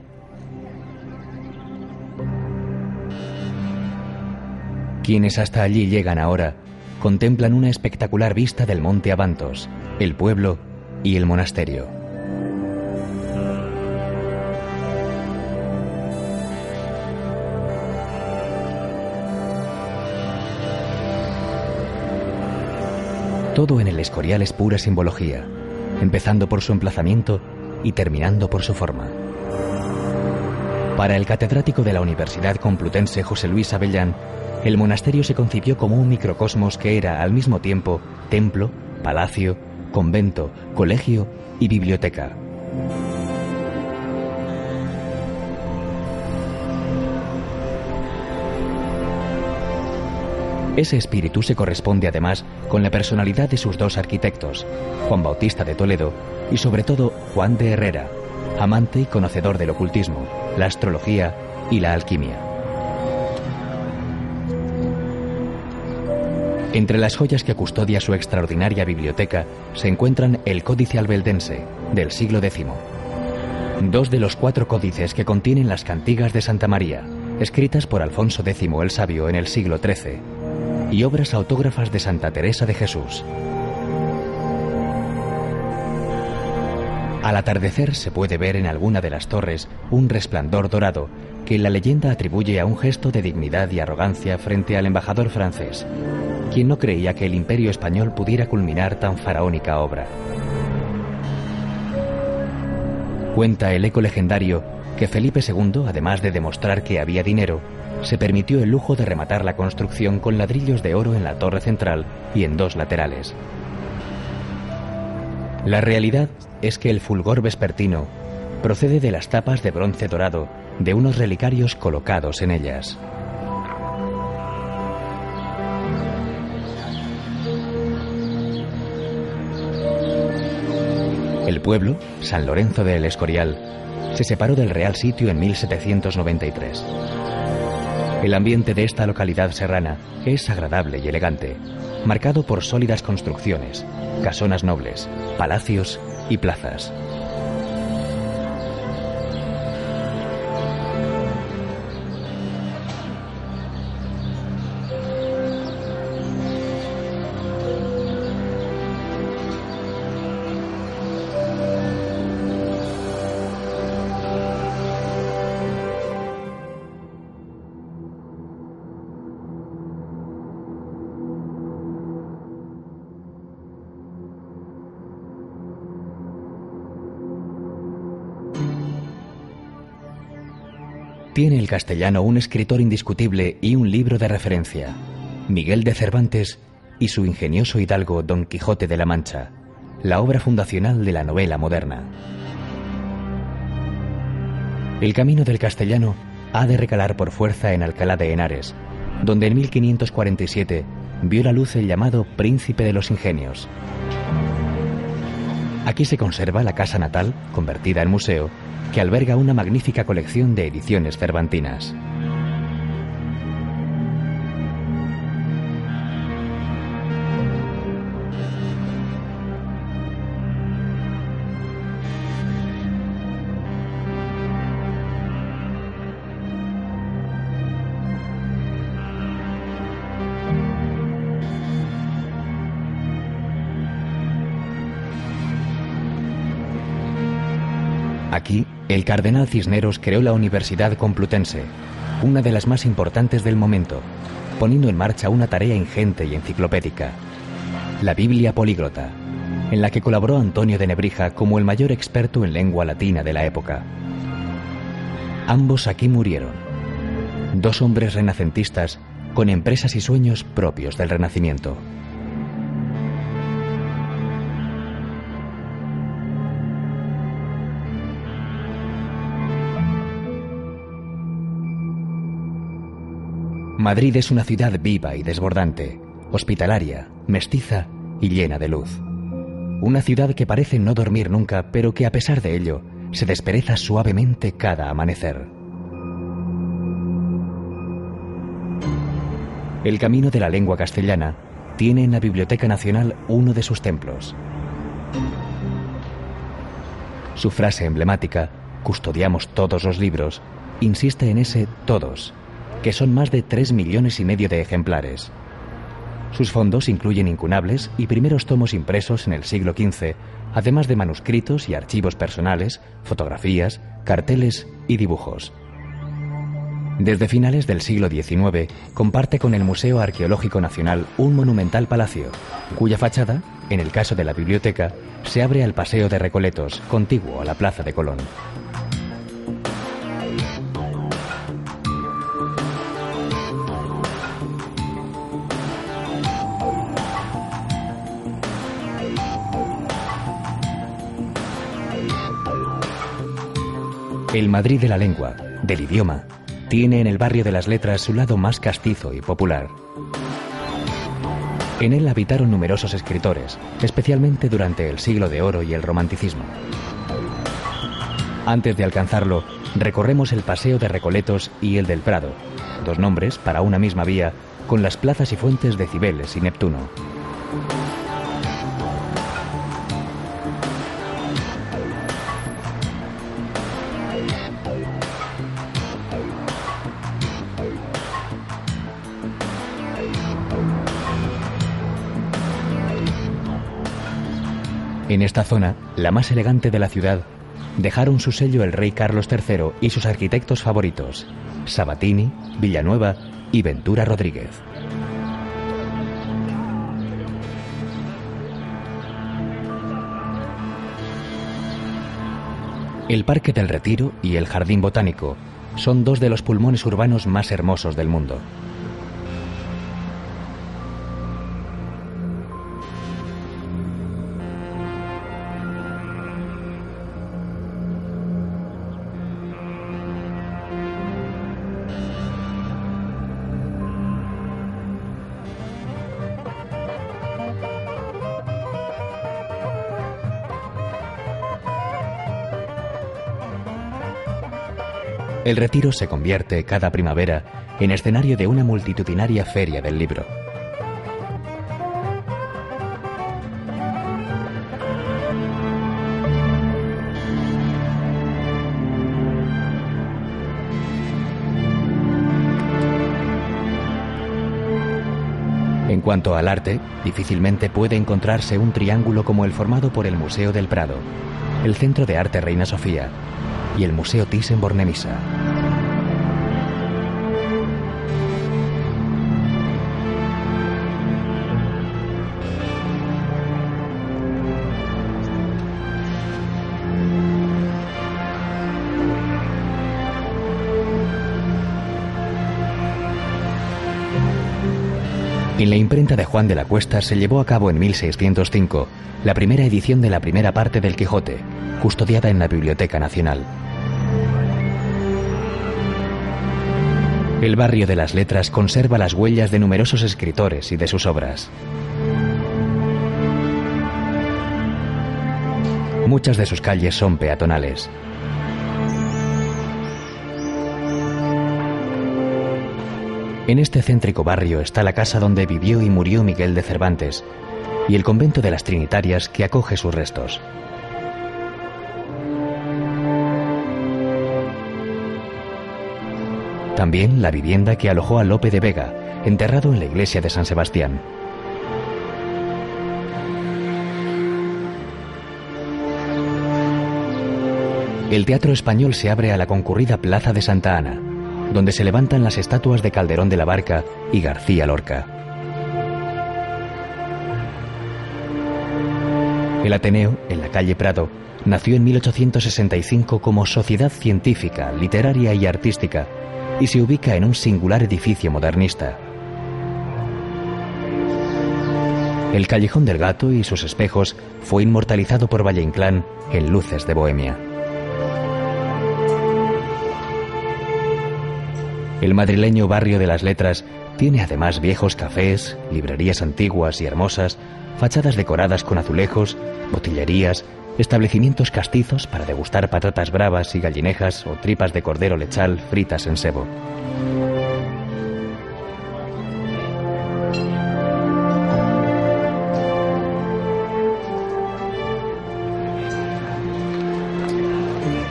Quienes hasta allí llegan ahora contemplan una espectacular vista del monte Abantos, el pueblo y el monasterio. Todo en El Escorial es pura simbología, empezando por su emplazamiento y terminando por su forma. Para el catedrático de la Universidad Complutense José Luis Avellán, el monasterio se concibió como un microcosmos que era al mismo tiempo templo, palacio, convento, colegio y biblioteca. Ese espíritu se corresponde además con la personalidad de sus dos arquitectos, Juan Bautista de Toledo y sobre todo Juan de Herrera, amante y conocedor del ocultismo, la astrología y la alquimia. Entre las joyas que custodia su extraordinaria biblioteca se encuentran el Códice Albeldense, del siglo X, 2 de los 4 códices que contienen las cantigas de Santa María, escritas por Alfonso X el Sabio en el siglo XIII, y obras autógrafas de Santa Teresa de Jesús. Al atardecer se puede ver en alguna de las torres un resplandor dorado que la leyenda atribuye a un gesto de dignidad y arrogancia frente al embajador francés, quien no creía que el imperio español pudiera culminar tan faraónica obra. Cuenta el eco legendario que Felipe II, además de demostrar que había dinero, se permitió el lujo de rematar la construcción con ladrillos de oro en la torre central y en 2 laterales. La realidad es que el fulgor vespertino procede de las tapas de bronce dorado de unos relicarios colocados en ellas. El pueblo, San Lorenzo de El Escorial, se separó del Real Sitio en 1793. El ambiente de esta localidad serrana es agradable y elegante, marcado por sólidas construcciones, casonas nobles, palacios y plazas. Tiene el castellano un escritor indiscutible y un libro de referencia, Miguel de Cervantes y su ingenioso hidalgo Don Quijote de la Mancha, la obra fundacional de la novela moderna. El camino del castellano ha de recalar por fuerza en Alcalá de Henares, donde en 1547 vio la luz el llamado Príncipe de los Ingenios. Aquí se conserva la casa natal, convertida en museo, que alberga una magnífica colección de ediciones cervantinas. Aquí, el cardenal Cisneros creó la Universidad Complutense, una de las más importantes del momento, poniendo en marcha una tarea ingente y enciclopédica, la Biblia Políglota, en la que colaboró Antonio de Nebrija como el mayor experto en lengua latina de la época. Ambos aquí murieron, 2 hombres renacentistas con empresas y sueños propios del Renacimiento. Madrid es una ciudad viva y desbordante, hospitalaria, mestiza y llena de luz. Una ciudad que parece no dormir nunca, pero que a pesar de ello, se despereza suavemente cada amanecer. El camino de la lengua castellana tiene en la Biblioteca Nacional uno de sus templos. Su frase emblemática, custodiamos todos los libros, insiste en ese todos, que son más de 3,5 millones de ejemplares. Sus fondos incluyen incunables y primeros tomos impresos en el siglo XV, además de manuscritos y archivos personales, fotografías, carteles y dibujos. Desde finales del siglo XIX, comparte con el Museo Arqueológico Nacional un monumental palacio, cuya fachada, en el caso de la biblioteca, se abre al Paseo de Recoletos, contiguo a la Plaza de Colón. El Madrid de la lengua, del idioma, tiene en el barrio de las letras su lado más castizo y popular. En él habitaron numerosos escritores, especialmente durante el Siglo de Oro y el Romanticismo. Antes de alcanzarlo, recorremos el Paseo de Recoletos y el del Prado, 2 nombres para una misma vía, con las plazas y fuentes de Cibeles y Neptuno. En esta zona, la más elegante de la ciudad, dejaron su sello el rey Carlos III y sus arquitectos favoritos, Sabatini, Villanueva y Ventura Rodríguez. El Parque del Retiro y el Jardín Botánico son dos de los pulmones urbanos más hermosos del mundo. El Retiro se convierte cada primavera en escenario de una multitudinaria feria del libro. En cuanto al arte, difícilmente puede encontrarse un triángulo como el formado por el Museo del Prado, el Centro de Arte Reina Sofía y el Museo Thyssen-Bornemisza. En la imprenta de Juan de la Cuesta se llevó a cabo en 1605 la primera edición de la primera parte del Quijote, custodiada en la Biblioteca Nacional. El barrio de las Letras conserva las huellas de numerosos escritores y de sus obras. Muchas de sus calles son peatonales. En este céntrico barrio está la casa donde vivió y murió Miguel de Cervantes y el convento de las Trinitarias que acoge sus restos. También la vivienda que alojó a Lope de Vega, enterrado en la iglesia de San Sebastián. El Teatro Español se abre a la concurrida Plaza de Santa Ana, donde se levantan las estatuas de Calderón de la Barca y García Lorca. El Ateneo, en la calle Prado, nació en 1865 como sociedad científica, literaria y artística, y se ubica en un singular edificio modernista. El Callejón del Gato y sus espejos fue inmortalizado por Valle Inclán en Luces de Bohemia. El madrileño barrio de las Letras tiene además viejos cafés, librerías antiguas y hermosas, fachadas decoradas con azulejos, botillerías, establecimientos castizos para degustar patatas bravas y gallinejas o tripas de cordero lechal fritas en sebo.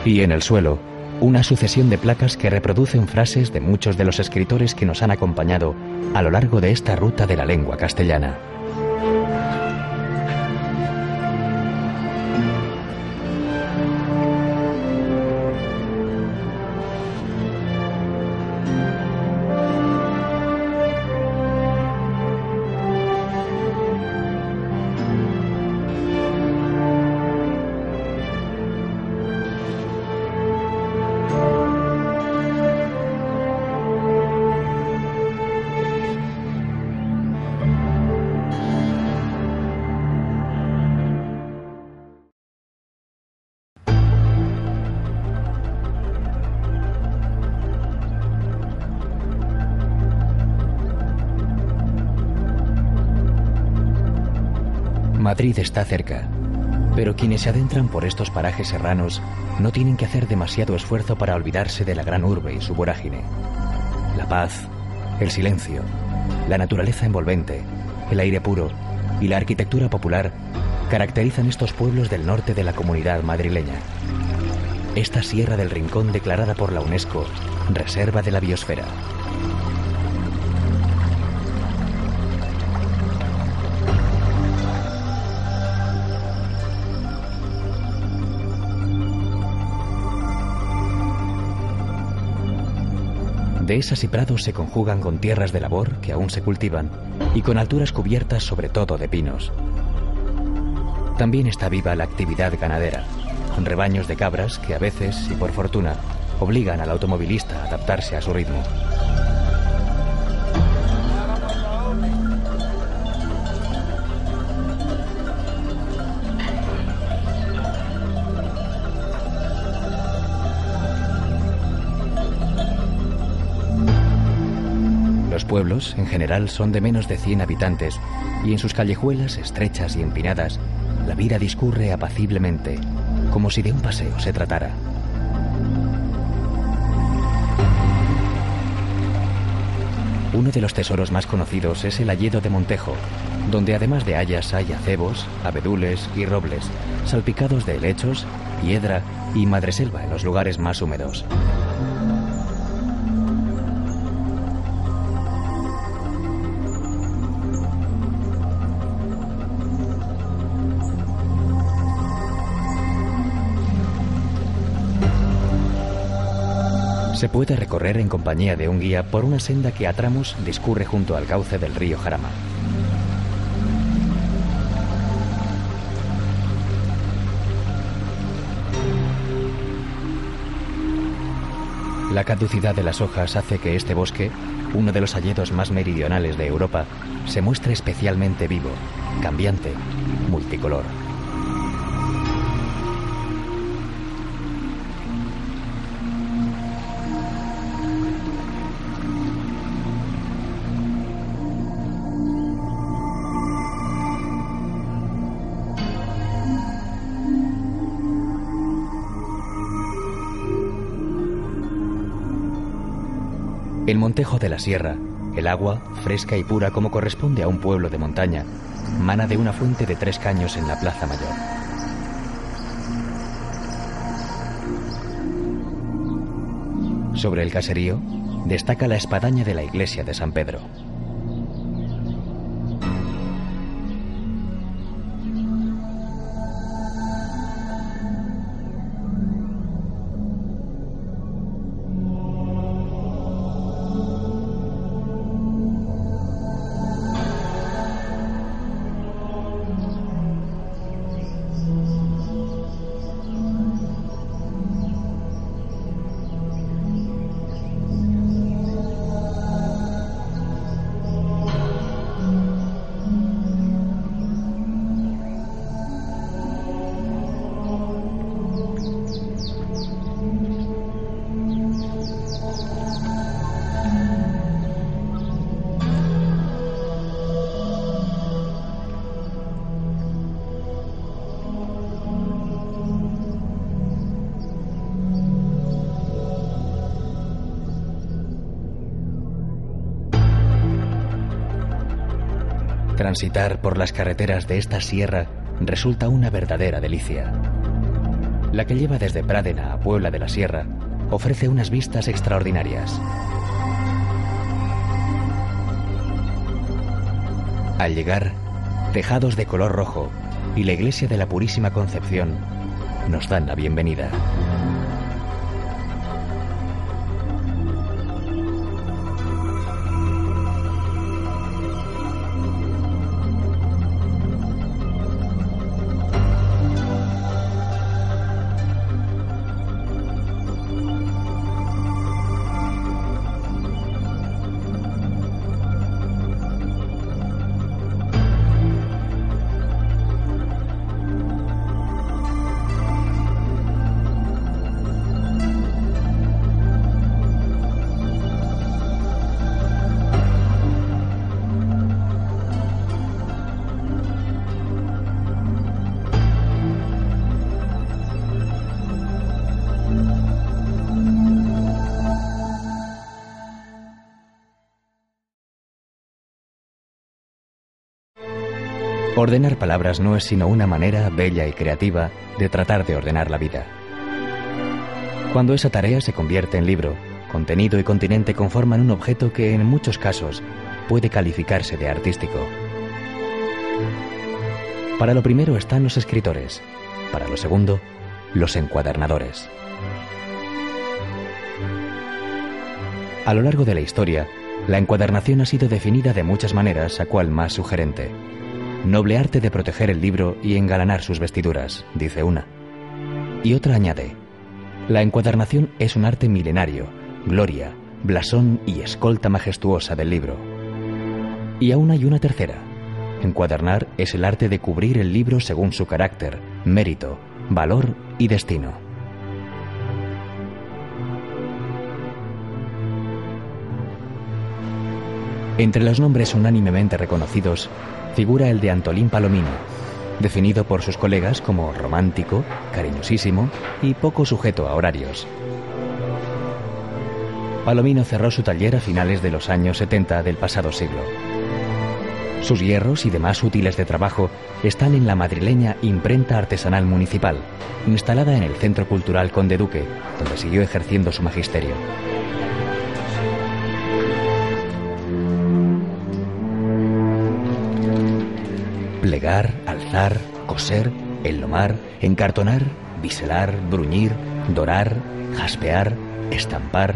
Y en el suelo, una sucesión de placas que reproducen frases de muchos de los escritores que nos han acompañado a lo largo de esta ruta de la lengua castellana. Madrid está cerca, pero quienes se adentran por estos parajes serranos no tienen que hacer demasiado esfuerzo para olvidarse de la gran urbe y su vorágine. La paz, el silencio, la naturaleza envolvente, el aire puro y la arquitectura popular caracterizan estos pueblos del norte de la Comunidad madrileña. Esta Sierra del Rincón declarada por la UNESCO Reserva de la Biosfera. Dehesas y prados se conjugan con tierras de labor que aún se cultivan y con alturas cubiertas sobre todo de pinos. También está viva la actividad ganadera. rebaños de cabras que a veces, y por fortuna, obligan al automovilista a adaptarse a su ritmo. Los pueblos, en general, son de menos de 100 habitantes y en sus callejuelas estrechas y empinadas, la vida discurre apaciblemente, como si de un paseo se tratara. Uno de los tesoros más conocidos es el hayedo de Montejo, donde además de hayas hay acebos, abedules y robles, salpicados de helechos, hiedra y madreselva en los lugares más húmedos. Se puede recorrer en compañía de un guía por una senda que a tramos discurre junto al cauce del río Jarama. La caducidad de las hojas hace que este bosque, uno de los hayedos más meridionales de Europa, se muestre especialmente vivo, cambiante, multicolor. En Montejo de la Sierra, el agua, fresca y pura como corresponde a un pueblo de montaña, mana de una fuente de 3 caños en la Plaza Mayor. Sobre el caserío, destaca la espadaña de la iglesia de San Pedro. Transitar por las carreteras de esta sierra resulta una verdadera delicia. La que lleva desde Pradena a Puebla de la Sierra ofrece unas vistas extraordinarias. Al llegar, tejados de color rojo y la iglesia de la Purísima Concepción nos dan la bienvenida. Ordenar palabras no es sino una manera bella y creativa de tratar de ordenar la vida. Cuando esa tarea se convierte en libro, contenido y continente conforman un objeto que en muchos casos puede calificarse de artístico. Para lo primero están los escritores, para lo segundo, los encuadernadores. A lo largo de la historia, la encuadernación ha sido definida de muchas maneras, a cual más sugerente. Noble arte de proteger el libro y engalanar sus vestiduras, dice una. Y otra añade: la encuadernación es un arte milenario, gloria, blasón y escolta majestuosa del libro. Y aún hay una tercera: encuadernar es el arte de cubrir el libro según su carácter, mérito, valor y destino. Entre los nombres unánimemente reconocidos figura el de Antolín Palomino, definido por sus colegas como romántico, cariñosísimo y poco sujeto a horarios. Palomino cerró su taller a finales de los años 70 del pasado siglo. Sus hierros y demás útiles de trabajo están en la madrileña Imprenta Artesanal Municipal, instalada en el Centro Cultural Conde Duque, donde siguió ejerciendo su magisterio. Plegar, alzar, coser, enlomar, encartonar, biselar, bruñir, dorar, jaspear, estampar.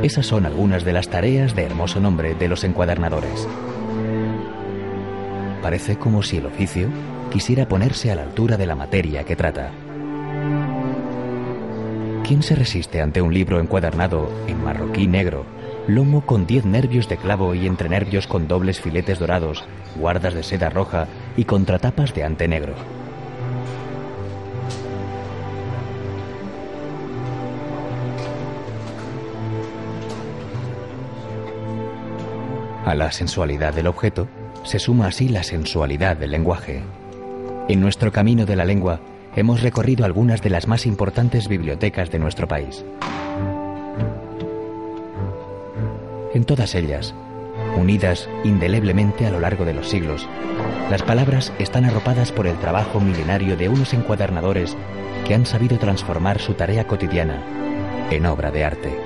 Esas son algunas de las tareas de hermoso nombre de los encuadernadores. Parece como si el oficio quisiera ponerse a la altura de la materia que trata. ¿Quién se resiste ante un libro encuadernado en marroquí negro, lomo con 10 nervios de clavo y entrenervios con dobles filetes dorados, guardas de seda roja y contratapas de ante negro? A la sensualidad del objeto se suma así la sensualidad del lenguaje. En nuestro camino de la lengua hemos recorrido algunas de las más importantes bibliotecas de nuestro país. En todas ellas, unidas indeleblemente a lo largo de los siglos, las palabras están arropadas por el trabajo milenario de unos encuadernadores que han sabido transformar su tarea cotidiana en obra de arte.